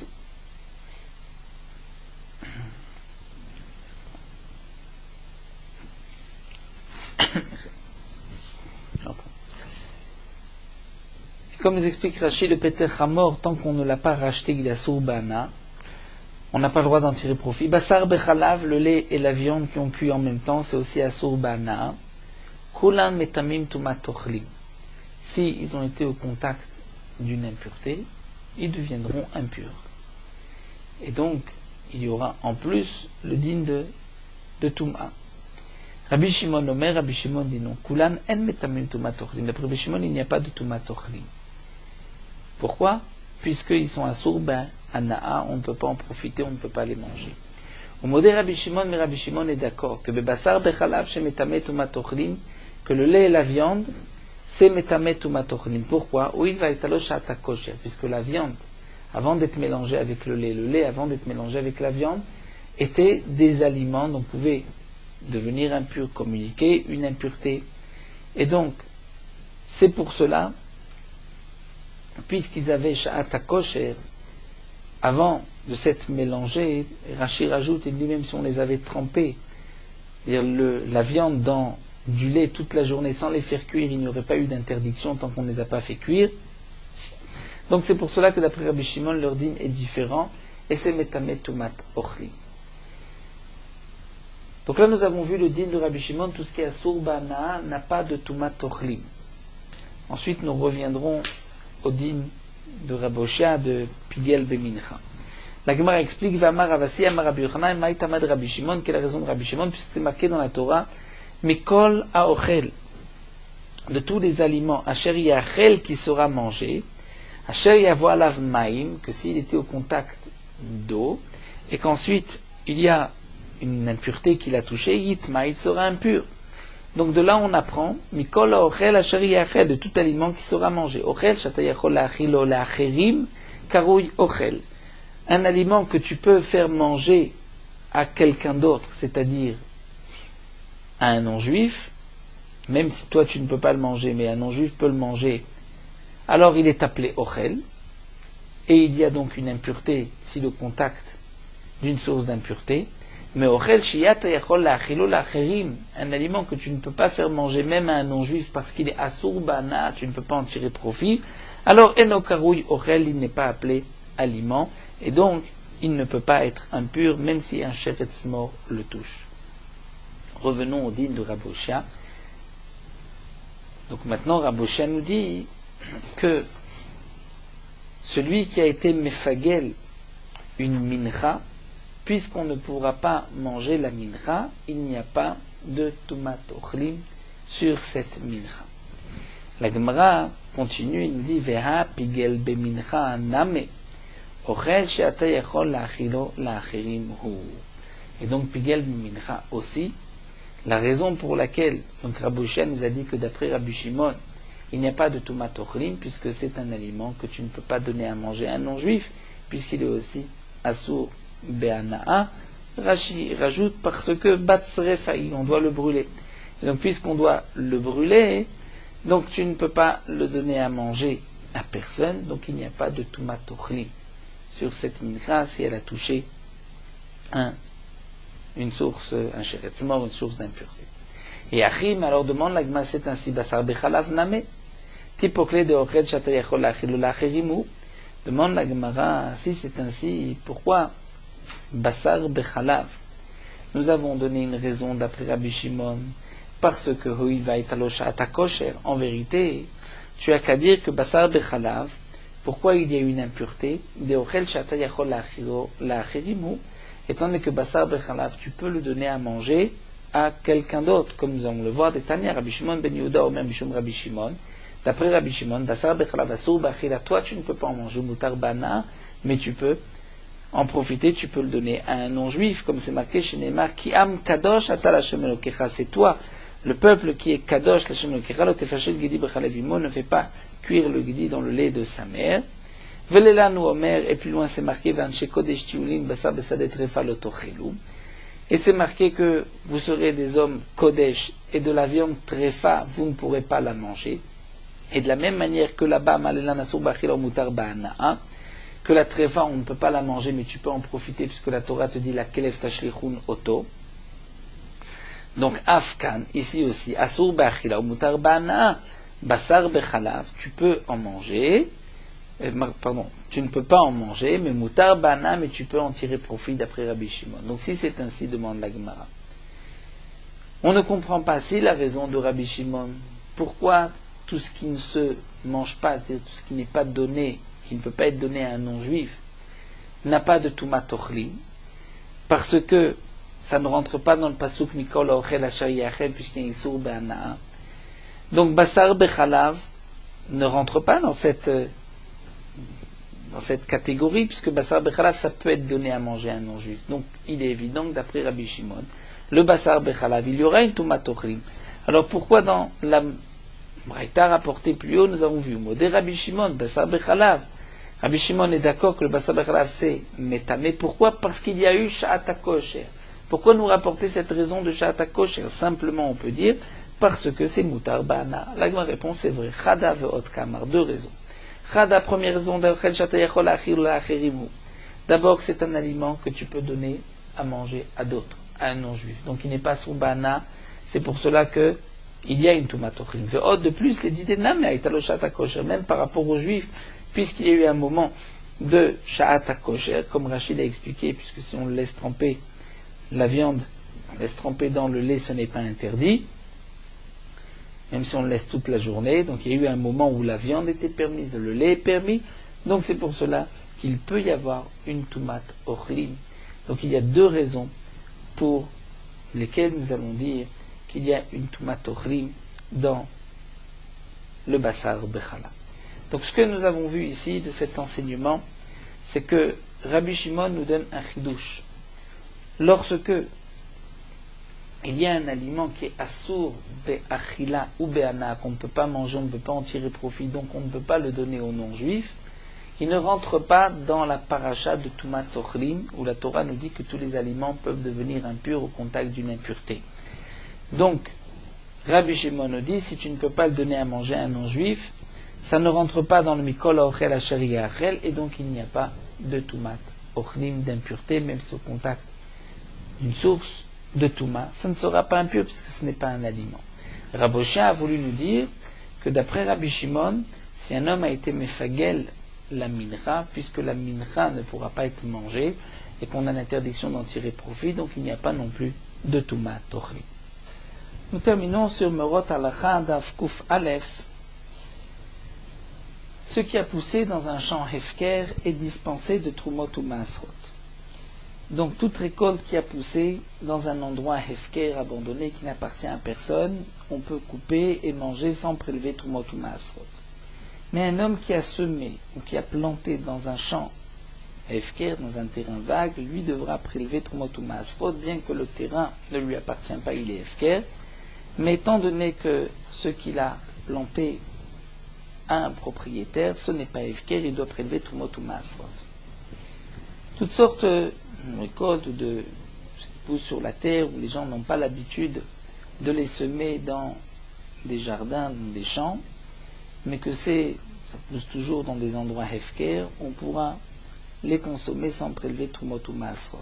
comme nous explique Rashi, le Peter Hamor, tant qu'on ne l'a pas racheté, il est asur ba'ana, on n'a pas le droit d'en tirer profit. Basar bechalav, le lait et la viande qui ont cuit en même temps, c'est aussi asur ba'ana. Kulan metamim tumat ochlim. Si ils ont été au contact d'une impureté, ils deviendront impurs. Et donc, il y aura en plus le din de Touma. Rabbi Shimon Omer, Rabbi Shimon dit non. Kulan en metamim Touma Tochlim. D'après Rabbi Shimon, il n'y a pas de Touma Tochlim. Pourquoi? Puisqu'ils sont assourds, Anaa, on ne peut pas en profiter, on ne peut pas les manger. Au modèle Rabbi Shimon, mais Rabbi Shimon est d'accord que Bebassar Bechalav chez Metame Touma Tochlim, que le lait et la viande, c'est Metame Touma Tochlim. Pourquoi? Ou il va être à kosher, puisque la viande, avant d'être mélangée avec le lait, avant d'être mélangé avec la viande, étaient des aliments dont pouvaient devenir impurs, communiquer une impureté. Et donc, c'est pour cela, puisqu'ils avaient Sha'at kosher, avant de s'être mélangés, Rashi rajoute, il dit même si on les avait trempés, la viande dans du lait toute la journée sans les faire cuire, il n'y aurait pas eu d'interdiction tant qu'on ne les a pas fait cuire. Donc c'est pour cela que d'après Rabbi Shimon, leur dîme est différent, et c'est Metame Tumat Ochlim. Donc là nous avons vu le dîme de Rabbi Shimon, tout ce qui est Asur Bana n'a pas de Tumat Ochlim. Ensuite nous reviendrons au dîme de Rabbi Oshia de Pigel Bemincha. La Gemara explique Vamar Ravasi Amar Rabbi Yochanan Maïtamad Rabbi Shimon, quelle est la raison de Rabbi Shimon, puisque c'est marqué dans la Torah Mikol Aochel, de tous les aliments, Asher Yachel qui sera mangé, Asher Yavo Alav Maim, que s'il était au contact d'eau, et qu'ensuite il y a une impureté qui l'a touché, Yitma, il sera impur. Donc de là on apprend Mikol Aochel Asher Yachel, de tout aliment qui sera mangé. Ochel Shatayachol Lachilo Lacherim Karouy Ochel. Un aliment que tu peux faire manger à quelqu'un d'autre, c'est-à-dire à un non-juif, même si toi tu ne peux pas le manger, mais un non-juif peut le manger, alors il est appelé ochel, et il y a donc une impureté si le contact d'une source d'impureté, mais ochel shiyat yachol la'achilo la'acherim, un aliment que tu ne peux pas faire manger même à un non-juif parce qu'il est asur bana, tu ne peux pas en tirer profit, alors eno karouy ochel, il n'est pas appelé aliment, et donc il ne peut pas être impur même si un sheretz mort le touche. Revenons au dîne de Rabbi Oshia. Donc maintenant Rabbi Oshia nous dit que celui qui a été mefagel une mincha, puisqu'on ne pourra pas manger la mincha, il n'y a pas de tumat ochlim sur cette mincha. La Gemara continue, il nous dit Veha pigel be mincha name ochel she'ata yachol la'achilo la'acherim hu. Et donc pigel be mincha aussi. La raison pour laquelle donc Rabbi Oshia nous a dit que d'après Rabbi Shimon, il n'y a pas de tumat ochlim puisque c'est un aliment que tu ne peux pas donner à manger à un non-juif puisqu'il est aussi asur be'ana'a. Rashi rajoute parce que batsrefaï, on doit le brûler. Et donc puisqu'on doit le brûler, donc tu ne peux pas le donner à manger à personne, donc il n'y a pas de tumat ochlim sur cette mincha si elle a touché une source, un sheretz mort, une source d'impureté. Et Achim alors demande la Gemara, c'est ainsi basar bechalav name tipokle de ochel shatayachol la'achilo la'acherimu. Demande la Gemara, si c'est ainsi, pourquoi basar bechalav? Nous avons donné une raison d'après Rabbi Shimon, parce que hui va etalosh ata kosher. En vérité, tu as qu'à dire que basar bechalav, pourquoi il y a une impureté de ochel shatayachol la'achilo la'acherimu, étant donné que Bassar Bechalav, tu peux le donner à manger à quelqu'un d'autre, comme nous allons le voir des Tania, Rabbi Shimon ben Yehuda ou même Bishum Rabbi Shimon. D'après Rabbi Shimon, Bassar Bechalav Asur Bachila, toi tu ne peux pas en manger Mutar Bana, mais tu peux en profiter, tu peux le donner à un non-juif, comme c'est marqué chez Neymar, Ki am kadosh atal Hashem Elokecha, c'est toi, le peuple qui est kadosh l'Hashem Elokecha, lo tefashel gidi bechalavimo, ne fait pas cuire le gidi dans le lait de sa mère. Velela nous Omer, et plus loin c'est marqué Vanche Kodesh Tiulin Basar Besadet Refa Lotochelu. Et c'est marqué que vous serez des hommes Kodesh et de la viande Trefa, vous ne pourrez pas la manger. Et de la même manière que là-bas, Malela Nasur Bachil Mutar Ba'ana'a, que la Trefa on ne peut pas la manger, mais tu peux en profiter puisque la Torah te dit la Kelef Tashlichun Oto. Donc Afkan, ici aussi, Asur Bachil Mutar Ba'ana'a, Basar Bechalav, tu peux en manger. Tu ne peux pas en manger, mais mutar bana, mais tu peux en tirer profit d'après Rabbi Shimon. Donc si c'est ainsi, demande la Gemara. On ne comprend pas si la raison de Rabbi Shimon, pourquoi tout ce qui ne se mange pas, c'est-à-dire tout ce qui n'est pas donné, qui ne peut pas être donné à un non-juif, n'a pas de Tumat Ochlim, parce que ça ne rentre pas dans le pasuk Mikol Ochel Asher Yachel, puisqu'il y a Isur Be'ana'a. Donc Basar Bechalav ne rentre pas dans cette catégorie, puisque Basar Bechalav, ça peut être donné à manger à un non-juif. Donc il est évident que d'après Rabbi Shimon, le Basar Bechalav, il y aura une Tumat Ochlim. Alors pourquoi dans la Braïta rapportée plus haut, nous avons vu Modé Rabbi Shimon, Basar Bechalav. Rabbi Shimon est d'accord que le Basar Bechalav c'est métamé. Pourquoi? Parce qu'il y a eu Sha'at HaKosher. Pourquoi nous rapporter cette raison de Sha'at HaKosher? Simplement on peut dire parce que c'est Mutar Ba'ana. La bonne réponse est vraie. Chada ve'ot kamar. Deux raisons. Chada, première raison, d'abord c'est un aliment que tu peux donner à manger à d'autres, à un non-juif. Donc il n'est pas sous Ba'ana. C'est pour cela que il y a une Tumat Ochlim. De plus, les idées n'am aïtalo Sha'at HaKosher, même par rapport aux juifs, puisqu'il y a eu un moment de Sha'at HaKosher, comme Rachid a expliqué, puisque si on le laisse tremper, la viande, on laisse tremper dans le lait, ce n'est pas interdit, même si on le laisse toute la journée. Donc il y a eu un moment où la viande était permise, le lait est permis, donc c'est pour cela qu'il peut y avoir une Tumat Ochlim. Donc il y a deux raisons pour lesquelles nous allons dire qu'il y a une Tumat Ochlim dans le Basar Bechala. Donc ce que nous avons vu ici de cet enseignement, c'est que Rabbi Shimon nous donne un chidouche. Lorsque il y a un aliment qui est assour be'achila ou be'ana, qu'on ne peut pas manger, on ne peut pas en tirer profit, donc on ne peut pas le donner aux non-juifs, il ne rentre pas dans la paracha de Tumat Ochlim, où la Torah nous dit que tous les aliments peuvent devenir impurs au contact d'une impureté. Donc, Rabbi Shimon nous dit, si tu ne peux pas le donner à manger à un non-juif, ça ne rentre pas dans le Mikol Ochel Asher Yachel, et donc il n'y a pas de Tumat Ochlim, d'impureté, même si au contact d'une source de Touma, ça ne sera pas impur puisque ce n'est pas un aliment. Rabosha a voulu nous dire que d'après Rabbi Shimon, si un homme a été mefagel la mincha, puisque la mincha ne pourra pas être mangée et qu'on a l'interdiction d'en tirer profit, donc il n'y a pas non plus de Touma Tochli. Nous terminons sur Merot Halacha Daf Kuf Aleph. Ce qui a poussé dans un champ hefker est dispensé de Trumot ou Maasrot. Donc toute récolte qui a poussé dans un endroit hefker abandonné qui n'appartient à personne, on peut couper et manger sans prélever Trumot ou Maasrot. Mais un homme qui a semé ou qui a planté dans un champ hefker, dans un terrain vague, lui devra prélever Trumot ou Maasrot, bien que le terrain ne lui appartient pas, il est hefker. Mais étant donné que ce qu'il a planté a un propriétaire, ce n'est pas hefker, il doit prélever Trumot ou Maasrot. Toutes sortes de récoltes de qui poussent sur la terre où les gens n'ont pas l'habitude de les semer dans des jardins, dans des champs, mais que ça pousse toujours dans des endroits hefker, on pourra les consommer sans prélever Trumot ou Maasrot.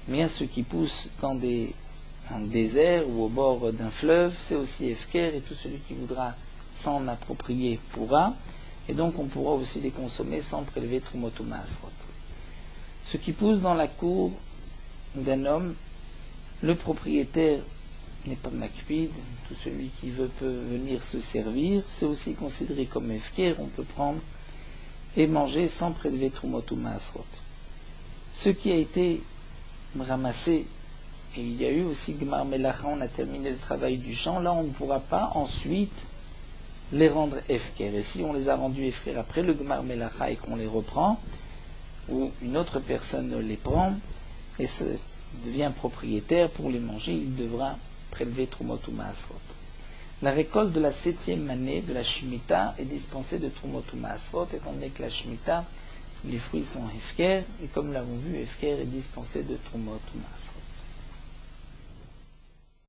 Mais ceux qui poussent dans un désert ou au bord d'un fleuve, c'est aussi hefker, et tout celui qui voudra s'en approprier pourra, et donc on pourra aussi les consommer sans prélever Trumot ou Maasrot. Ce qui pousse dans la cour d'un homme, le propriétaire n'est pas makpid, tout celui qui veut peut venir se servir, c'est aussi considéré comme hefker, on peut prendre et manger sans prélever Trumot ou Maasrot. Ce qui a été ramassé, et il y a eu aussi Gmar Melacha, on a terminé le travail du champ, là on ne pourra pas ensuite les rendre hefker. Et si on les a rendus hefker après le Gmar Melacha et qu'on les reprend, ou une autre personne les prend et devient propriétaire pour les manger, il devra prélever Trumot ou Maasrot. La récolte de la 7e année de la Shemitah est dispensée de Trumot ou Maasrot, étant donné que la Shemitah, les fruits sont hefker, et comme nous l'avons vu, hefker est dispensé de Trumot ou Maasrot.